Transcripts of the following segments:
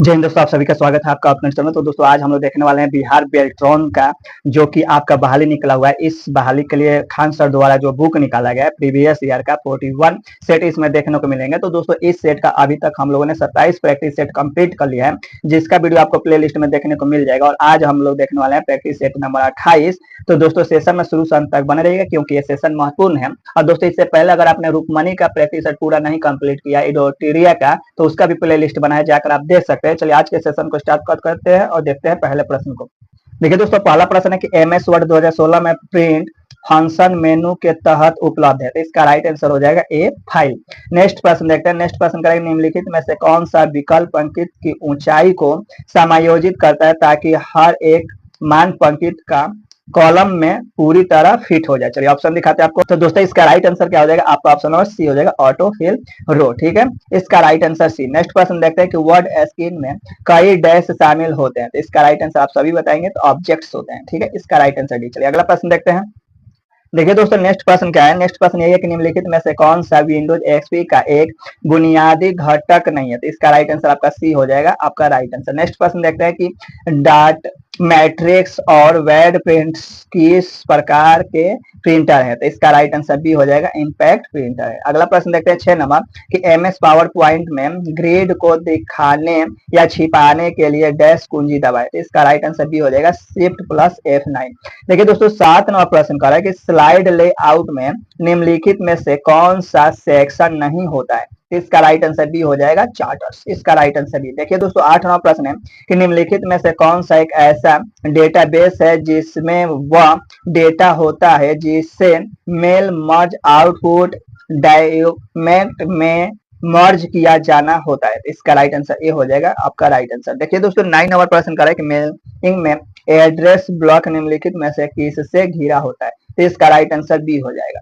जय हिंद दोस्तों, आप सभी का स्वागत है आपका अपने चैनल में। तो दोस्तों आज हम लोग देखने वाले हैं बिहार बेल्ट्रॉन का जो कि आपका बहाली निकला हुआ है। इस बहाली के लिए खान सर द्वारा जो बुक निकाला गया है प्रीवियस ईयर का 41 सेट इसमें देखने को मिलेंगे। तो दोस्तों इस सेट का अभी तक हम लोगों ने 27 प्रैक्टिस सेट कंप्लीट कर लिया है, जिसका वीडियो आपको प्ले लिस्ट में देखने को मिल जाएगा। और आज हम लोग देखने वाले हैं प्रैक्टिस सेट नंबर 28। तो दोस्तों सेशन में शुरू से अंत तक बने रहिएगा क्योंकि ये सेशन महत्वपूर्ण है। और दोस्तों इससे पहले अगर आपने रुकमणी का प्रैक्टिस सेट पूरा नहीं कंप्लीट किया इडोटीरिया का, तो उसका भी प्ले लिस्ट बना है, जाकर आप देख सकते हैं। चलिए आज के सेशन को स्टार्ट करते हैं और देखते हैं पहले प्रश्न को। देखिए दोस्तों पहला प्रश्न है कि एमएस वर्ड 2016 में प्रिंट फंक्शन मेनू के तहत उपलब्ध है, तो इसका राइट आंसर हो जाएगा ए फाइल। नेक्स्ट प्रश्न देखते हैं। नेक्स्ट प्रश्न करेंगे निम्नलिखित में से कौन सा विकल्प अंकित की ऊंचाई को समायोजित करता है ताकि हर एक मान पंक्ति का कॉलम में पूरी तरह फिट हो जाए। चलिए ऑप्शन दिखाते हैं आपको। तो दोस्तों इसका राइट आंसर क्या हो जाएगा, आपका ऑप्शन नंबर सी हो जाएगा, ऑटो फिल रो। ठीक है, इसका right answer C. Next question देखते हैं कि वर्ड स्क्रीन में कई डैश शामिल होते हैं, तो इसका राइट आंसर आप सभी बताएंगे, तो ऑब्जेक्ट्स होते हैं। ठीक है, इसका राइट आंसर डी। चलिए अगला प्रश्न देखते हैं। देखिए दोस्तों नेक्स्ट प्रश्न क्या है। नेक्स्ट प्रश्न यही है कि निम्नलिखित में से कौन सा विंडोज एक्सपी का एक बुनियादी घटक नहीं है, तो इसका राइट आंसर आपका सी हो जाएगा, आपका राइट आंसर। नेक्स्ट प्रश्न देखते हैं कि डॉट मैट्रिक्स और वेड प्रिंट्स किस प्रकार के प्रिंटर है, तो इसका राइट आंसर बी हो जाएगा, इंपैक्ट प्रिंटर है। अगला प्रश्न देखते हैं 6 नंबर कि एमएस पावर पॉइंट में ग्रिड को दिखाने या छिपाने के लिए डैश कुंजी दबाए, तो इसका राइट आंसर बी हो जाएगा, शिफ्ट प्लस F9। देखिए दोस्तों 7 नंबर प्रश्न कर रहा है कि स्लाइड लेआउट में निम्नलिखित में से कौन सा सेक्शन नहीं होता है, इसका राइट आंसर बी हो जाएगा, चार्टर्स। इसका राइट आंसर बी। देखिए दोस्तों 8 नंबर प्रश्न है कि निम्नलिखित में से कौन सा एक ऐसा डेटाबेस है जिसमें वह डेटा होता है जिससे मेल मर्ज आउटपुट डॉक्यूमेंट में मर्ज किया जाना होता है, इसका राइट आंसर ए हो जाएगा, आपका राइट आंसर। देखिए दोस्तों 9 नंबर प्रश्न कर रहा है कि मेलिंग में एड्रेस ब्लॉक निम्नलिखित में से किससे घिरा होता है, तो इसका राइट आंसर बी हो जाएगा।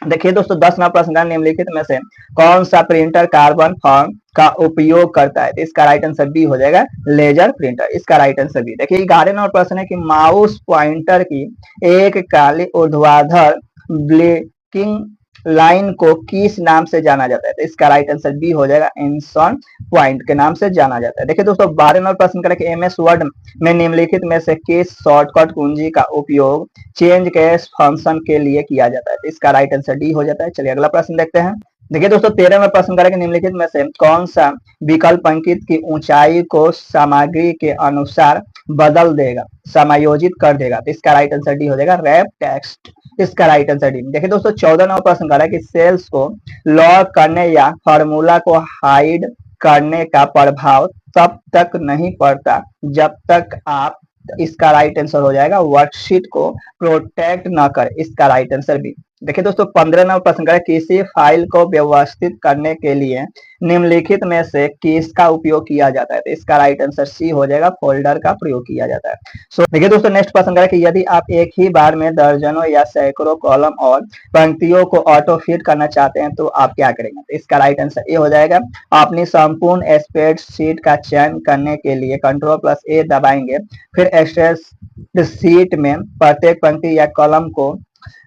देखिए दोस्तों 10 नंबर प्रश्न निम्नलिखित में से कौन सा प्रिंटर कार्बन फॉर्म का उपयोग करता है, तो इसका राइट आंसर बी हो जाएगा, लेजर प्रिंटर। इसका राइट आंसर बी। देखिए 11 नंबर प्रश्न है कि माउस पॉइंटर की एक काली ऊर्ध्वाधर ब्लिंकिंग लाइन को किस नाम से जाना जाता है, तो इसका राइट आंसर बी हो जाएगा, इंसर्ट पॉइंट के नाम से जाना जाता है। देखिए दोस्तों 12 नंबर प्रश्न करें कि एमएस वर्ड में निम्नलिखित में से किस शॉर्टकट कुंजी का उपयोग चेंज केस फंक्शन के लिए किया जाता है, तो इसका राइट आंसर डी हो जाता है। चलिए अगला प्रश्न देखते हैं। देखिए दोस्तों 13 में प्रश्न करें कि निम्नलिखित में से कौन सा विकल्प अंकित की ऊंचाई को सामग्री के अनुसार बदल देगा, समायोजित कर देगा, तो इसका राइट आंसर डी हो जाएगा, रैप टेक्स्ट। इसका राइट आंसर डी। देखिए दोस्तों 14 नंबर प्रश्न कर रहा है कि सेल्स को लॉक करने या फॉर्मूला को हाइड करने का प्रभाव तब तक नहीं पड़ता जब तक आप, इसका राइट आंसर हो जाएगा, वर्कशीट को प्रोटेक्ट न कर, इसका राइट आंसर बी। देखिए दोस्तों 15 नंबर प्रश्न करें किसी फाइल को व्यवस्थित करने के लिए निम्नलिखित में से किसका उपयोग किया जाता है, तो इसका राइट आंसर सी हो जाएगा, फोल्डर का प्रयोग किया जाता है। सो देखिए दोस्तों नेक्स्ट प्रश्न करें कि यदि आप एक ही बार में दर्जनों या सैकड़ों कॉलम और पंक्तियों को ऑटो फिट करना चाहते हैं तो आप क्या करेंगे, तो इसका राइट आंसर ए हो जाएगा, अपनी संपूर्ण स्प्रेडशीट का चयन करने के लिए कंट्रोल प्लस ए दबाएंगे, फिर स्प्रेडशीट में प्रत्येक पंक्ति या कॉलम को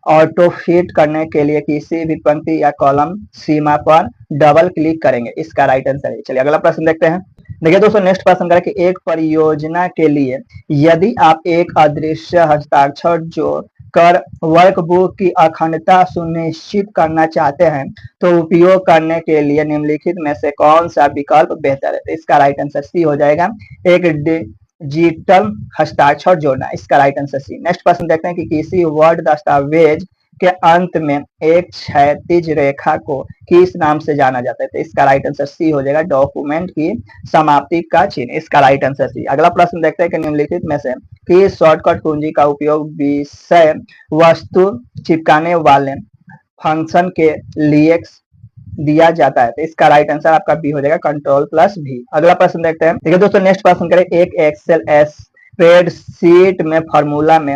ऑटो फिट करने के लिए किसी भी पंक्ति या कॉलम सीमा पर डबल क्लिक करेंगे, इसका राइट आंसर है। चलिए अगला प्रश्न देखते हैं। देखिए दोस्तों नेक्स्ट प्रश्न करें कि एक परियोजना के लिए यदि आप एक अदृश्य हस्ताक्षर जोड़ कर वर्कबुक की अखंडता सुनिश्चित करना चाहते हैं तो उपयोग करने के लिए निम्नलिखित में से कौन सा विकल्प बेहतर है, तो इसका राइट आंसर सी हो जाएगा, एक डिजिटल हस्ताक्षर जोड़ना, इसका राइट आंसर सी। नेक्स्ट प्रश्न देखते हैं कि किसी वर्ड दस्तावेज के अंत में एक क्षैतिज रेखा को किस नाम से जाना जाता है, तो इसका राइट आंसर सी हो जाएगा, डॉक्यूमेंट की समाप्ति का चिन्ह, इसका राइट आंसर सी। अगला प्रश्न देखते हैं कि निम्नलिखित में से किस शॉर्टकट कुंजी का उपयोग विषय वस्तु चिपकाने वाले फंक्शन के लिए दिया जाता है, तो इसका राइट आंसर आपका बी हो जाएगा, कंट्रोल प्लस भी। अगला प्रश्न देखते हैं। देखिए दोस्तों नेक्स्ट प्रश्न करें एक एक्सेल स्प्रेडशीट में फॉर्मूला में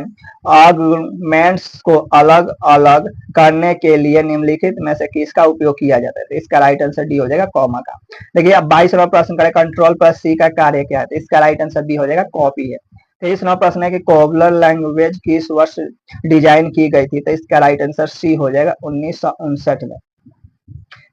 आर्गुमेंट्स को अलग अलग करने के लिए निम्नलिखित में से किसका उपयोग किया जाता है, तो इसका राइट आंसर डी हो जाएगा, कॉमा का। देखिए अब 22 नंबर प्रश्न करें कंट्रोल प्लस सी का कार्य क्या है, तो इसका राइट आंसर बी हो जाएगा, कॉपी है। 23 नंबर प्रश्न है कि कोबलर लैंग्वेज किस वर्ष डिजाइन की गई थी, तो इसका राइट आंसर सी हो जाएगा, 1959 में।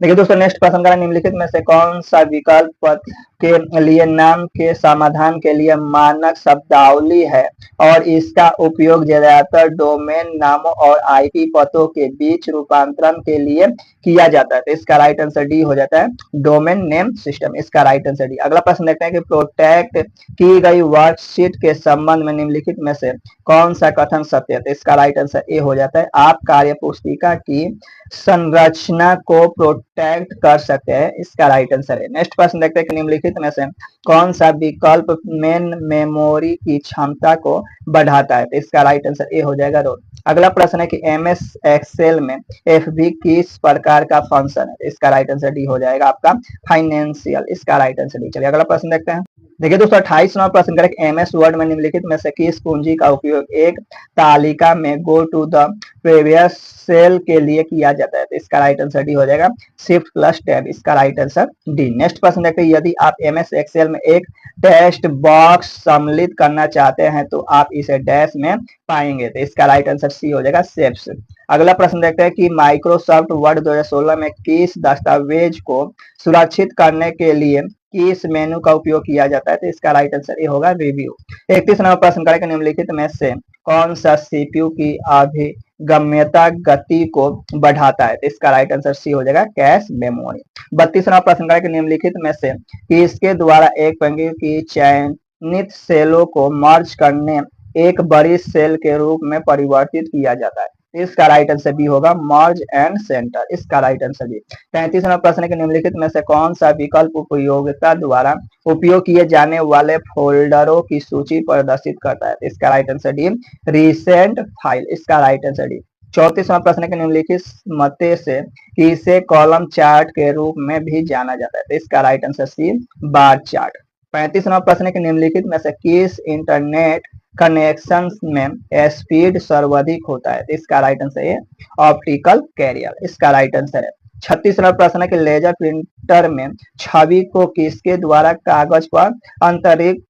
देखिए दोस्तों, नेक्स्ट प्रश्न का निम्नलिखित में से कौन सा विकल्प पद के लिए नाम के समाधान के लिए मानक शब्दावली है और इसका उपयोग ज्यादातर डोमेन नामों और आईपी पतों के बीच रूपांतरण के लिए किया जाता है। तो इसका राइट आंसर डी हो जाता है, डोमेन नेम सिस्टम। इसका राइट आंसर डी। अगला प्रश्न देखते हैं कि प्रोटेक्ट की गई वर्कशीट के संबंध में निम्नलिखित में से कौन सा कथन सत्य है। तो इसका राइट आंसर ए हो जाता है, आप कार्य पुस्तिका की संरचना को प्रोटेक्ट कर सकते हैं। इसका राइट आंसर है। नेक्स्ट प्रश्न देखते हैं कि निम्नलिखित में से कौन सा विकल्प मेन मेमोरी की क्षमता को बढ़ाता है। तो इसका राइट आंसर ए हो जाएगा, रोल। अगला प्रश्न है कि एमएस एक्सेल में एफबी किस प्रकार का फंक्शन है। इसका राइट आंसर डी हो जाएगा आपका, फाइनेंशियल। इसका राइट आंसर डी। चलिए अगला प्रश्न देखते हैं। देखिए दोस्तों, 28वां प्रश्न करेक्ट, एमएस वर्ड में निम्नलिखित में से किस कुंजी का उपयोग एक तालिका में go to the previous cell के लिए किया जाता है। तो इसका राइट आंसर डी हो जाएगा, शिफ्ट प्लस टैब। इसका राइट आंसर डी। नेक्स्ट प्रश्न देखते हैं, यदि आप एमएस एक्सेल में एक टेक्स्ट बॉक्स सम्मिलित करना चाहते हैं तो आप इसे डैश में पाएंगे। तो इसका राइट आंसर सी हो जाएगा, सेप्स। अगला प्रश्न देखते हैं कि माइक्रोसॉफ्ट वर्ड 2016 में किस दस्तावेज को सुरक्षित करने के लिए किस मेनू का उपयोग किया जाता है। तो इसका राइट आंसर ये होगा, रिव्यू। 31 नंबर प्रश्न करें, निम्नलिखित में से कौन सा सीपीयू की अभिगम्यता गति को बढ़ाता है। तो इसका राइट आंसर सी हो जाएगा, कैश मेमोरी। 32 नंबर प्रश्न करें, निम्नलिखित में से किसके द्वारा एक पंक्ति की चयनित सेलों को मर्ज करने एक बड़ी सेल के रूप में परिवर्तित किया जाता है। इसका राइट आंसर बी होगा, मर्ज एंड सेंटर। इसका राइट आंसर बी। 33वां प्रश्न है कि निम्नलिखित में से कौन सा विकल्प उपयोगिता द्वारा उपयोग किए जाने वाले फोल्डरों की सूची प्रदर्शित करता है। इसका right answer D, recent file. इसका राइट आंसर डी। 34वां प्रश्न है कि निम्नलिखित मते से किसे कॉलम चार्ट के रूप में भी जाना जाता है। तो इसका right answer C, bar chart. 35वां प्रश्न है कि निम्नलिखित में से किस इंटरनेट कनेक्शन में स्पीड सर्वाधिक होता है। इसका राइट आंसर है, ऑप्टिकल कैरियर। इसका राइट आंसर है। 36वां प्रश्न है कि लेजर प्रिंटर में छवि को किसके द्वारा कागज पर अंतरित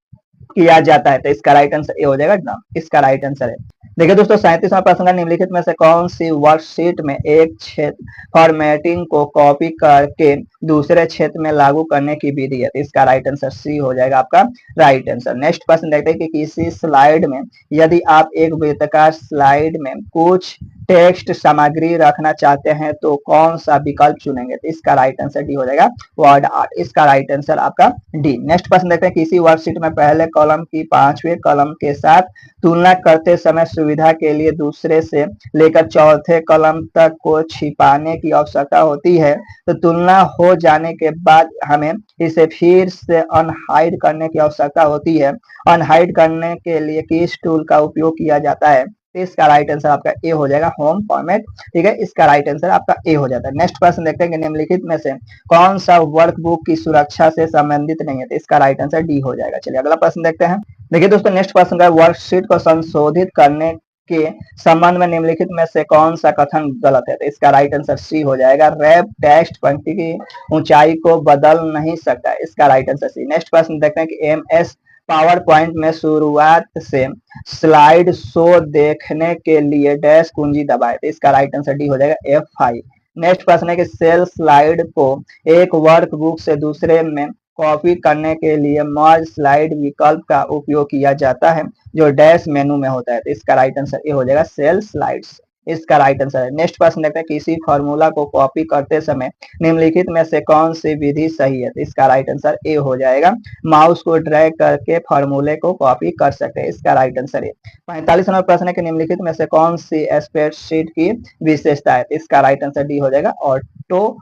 किया जाता है। तो इसका राइट आंसर ए हो जाएगा, ड्रम। इसका राइट आंसर है। देखिए दोस्तों, 37वां प्रश्न निम्नलिखित में से कौन सी वर्कशीट में एक क्षेत्र फॉर्मेटिंग को कॉपी करके दूसरे क्षेत्र में लागू करने की विधि है। तो इसका राइट आंसर सी हो जाएगा आपका, राइट आंसर। नेक्स्ट प्रश्न देखते हैं कि किसी स्लाइड में यदि आप एक वृत्ताकार स्लाइड में कुछ टेक्स्ट सामग्री रखना चाहते हैं तो कौन सा विकल्प चुनेंगे। तो इसका राइट आंसर डी हो जाएगा, वर्ड आर्ट। इसका राइट आंसर आपका डी। नेक्स्ट प्रश्न देखते हैं, किसी वर्कशीट में पहले कॉलम की 5वें कॉलम के साथ तुलना करते समय सुविधा के लिए दूसरे से लेकर चौथे कॉलम तक को छिपाने की आवश्यकता होती है। तो तुलना हो जाने के बाद हमें इसे फिर से अनहाइड करने की आवश्यकता होती है। अनहाइड करने के लिए किस टूल का उपयोग किया जाता है। इसका राइट आंसर आपका ए हो जाएगा, होम फॉर्मेट। ठीक है, इसका राइट आंसर आपका ए हो जाता है। नेक्स्ट प्रश्न देखते हैं कि निम्नलिखित में से कौन सा वर्कबुक की सुरक्षा से संबंधित नहीं है। तो इसका राइट आंसर डी हो जाएगा। चलिए अगला प्रश्न देखते हैं। देखिए दोस्तों, नेक्स्ट प्रश्न का वर्कशीट को संशोधित करने के संबंध में निम्नलिखित में से कौन सा कथन गलत है। तो इसका राइट आंसर सी हो जाएगा, रैप टेक्स्ट पंक्ति की ऊंचाई को बदल नहीं सकता। इसका राइट आंसर सी। नेक्स्ट प्रश्न देखते हैं कि एमएस पावर पॉइंट में शुरुआत से स्लाइड शो देखने के लिए डैश कुंजी दबाए। तो इसका राइट आंसर डी हो जाएगा, F5। नेक्स्ट प्रश्न है कि सेल स्लाइड को एक वर्कबुक से दूसरे में कॉपी करने के लिए मर्ज स्लाइड विकल्प का उपयोग किया जाता है जो डैश मेनू में होता है। तो इसका राइट आंसर ये हो जाएगा, सेल स्लाइड्स। इसका राइट आंसर है। नेक्स्ट प्रश्न देखते हैं, किसी फॉर्मूला को कॉपी करते समय निम्नलिखित में से कौन सी विधि सही है। तो इसका राइट आंसर ए हो जाएगा, माउस को ड्रैग करके फॉर्मूले को कॉपी कर सकते हैं। इसका राइट आंसर है। 45 नंबर प्रश्न है कि निम्नलिखित में से कौन सी स्प्रेडशीट की विशेषता है। इसका राइट आंसर डी हो जाएगा, ऑटो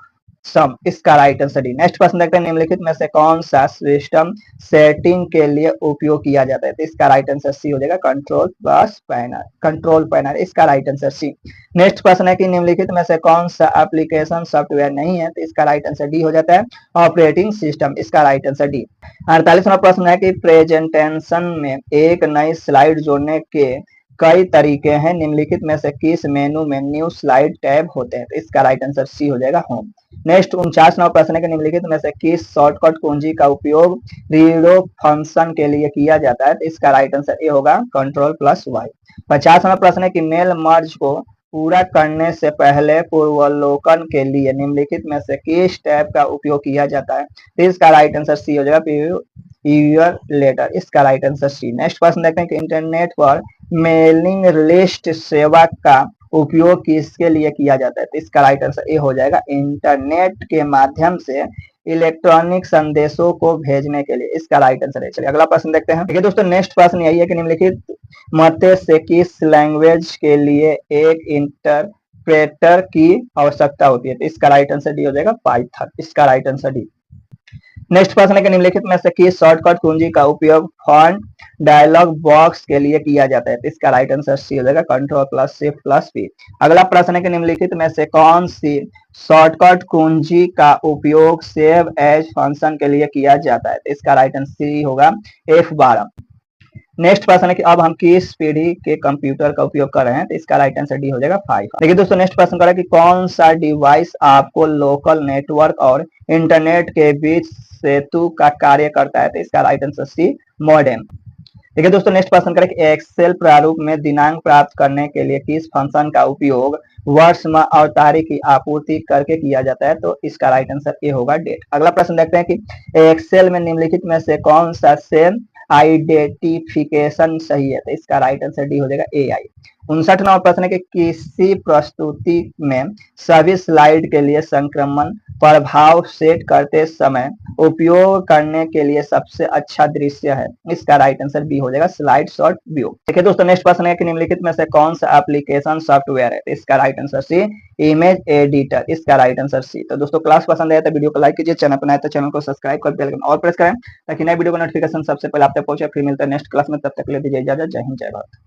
सम। इसका राइट आंसर डी। नेक्स्ट प्रश्न देखते हैं, निम्नलिखित में से कौन सा सिस्टम सेटिंग के लिए उपयोग किया जाता है। तो इसका राइट आंसर सी हो जाएगा, control plus panel. Control panel. इसका राइट आंसर सी। नेक्स्ट प्रश्न है कि निम्नलिखित में से कौन सा एप्लीकेशन सॉफ्टवेयर नहीं है। तो इसका राइट आंसर डी हो जाता है, ऑपरेटिंग सिस्टम। इसका राइट आंसर डी। 48वां प्रश्न है कि प्रेजेंटेशन में एक नई स्लाइड जोड़ने के कई तरीके हैं, निम्नलिखित में से किस मेनू में न्यू स्लाइड टैब होते हैं। तो इसका राइट आंसर सी हो जाएगा, होम। नेक्स्ट 49वां प्रश्न है कि निम्नलिखित में से किस शॉर्टकट कुंजी का उपयोग रीडो फंक्शन के लिए किया जाता है। तो इसका राइट आंसर ए होगा, कंट्रोल प्लस वाई। 50वां प्रश्न है कि मेल मर्ज को पूरा करने से पहले पूर्वावलोकन के लिए निम्नलिखित में से किस टैब का उपयोग किया जाता है? तो इसका राइट आंसर सी हो जाएगा, प्रीव्यू ईयर लेटर। इसका right answer C. Next question देखते हैं कि इंटरनेट पर मेलिंग लिस्ट सेवा का उपयोग किसके लिए किया जाता है? तो इसका राइट आंसर ए हो जाएगा, इंटरनेट के माध्यम से इलेक्ट्रॉनिक संदेशों को भेजने के लिए। इसका राइट आंसर है। चलिए अगला प्रश्न देखते हैं। ठीक है दोस्तों, नेक्स्ट प्रश्न यही है कि निम्नलिखित मध्य से किस लैंग्वेज के लिए एक इंटरप्रेटर की आवश्यकता होती है? तो इसका राइट आंसर डी हो जाएगा, पाइथन। इसका राइट आंसर डी। नेक्स्ट प्रश्न है कि निम्नलिखित में से किस शॉर्टकट कुंजी का उपयोग फॉन्ट डायलॉग बॉक्स के लिए किया जाता है? तो इसका राइट आंसर सी हो जाएगा, control plus shift plus P. अगला प्रश्न है कि निम्नलिखित में से कौन सी शॉर्टकट कुंजी का उपयोग सेव एज फंक्शन के लिए किया जाता है? तो इसका राइट आंसर सी होगा, F12। नेक्स्ट प्रश्न है कि अब हम किस पीढ़ी के कंप्यूटर का उपयोग कर रहे हैं? तो इसका राइट आंसर डी हो जाएगा, 5। देखिए दोस्तों, नेक्स्ट प्रश्न कर रहा है कि कौन सा डिवाइस आपको लोकल नेटवर्क और इंटरनेट के बीच सेतु का कार्य करता है? तो इसका राइट आंसर सी, मॉडेम। देखिए दोस्तों, नेक्स्ट प्रश्न करें कि एक्सेल प्रारूप में दिनांक प्राप्त करने के लिए किस फंक्शन का उपयोग वर्ष, माह और तारीख की आपूर्ति करके किया जाता है? तो इसका राइट आंसर ए होगा, डेट। अगला प्रश्न देखते हैं कि एक्सेल में निम्नलिखित में से कौन सा सेल आइडेंटिफिकेशन सही है? तो इसका राइट आंसर डी हो जाएगा, AI। 59वां प्रश्न है कि किसी प्रस्तुति में सभी स्लाइड के लिए संक्रमण प्रभाव सेट करते समय उपयोग करने के लिए सबसे अच्छा दृश्य है? इसका राइट आंसर बी हो जाएगा, स्लाइड शॉट व्यू। देखिए दोस्तों, नेक्स्ट प्रश्न है कि निम्नलिखित में से कौन सा एप्लीकेशन सॉफ्टवेयर है? इसका right answer C, image editor. इसका राइट आंसर सी। तो दोस्तों, क्लास पसंद आया तो वीडियो को लाइक कीजिए, चैनल पर नए तो चैनल को सब्सक्राइब कर बेल आइकन और प्रेस करें ताकि नए वीडियो का नोटिफिकेशन सबसे पहले आप तक पहुंचे। फिर मिलते हैं नेक्स्ट क्लास में, तब तक के लिए दीजिए इजाजत। जय हिंद, जय भारत।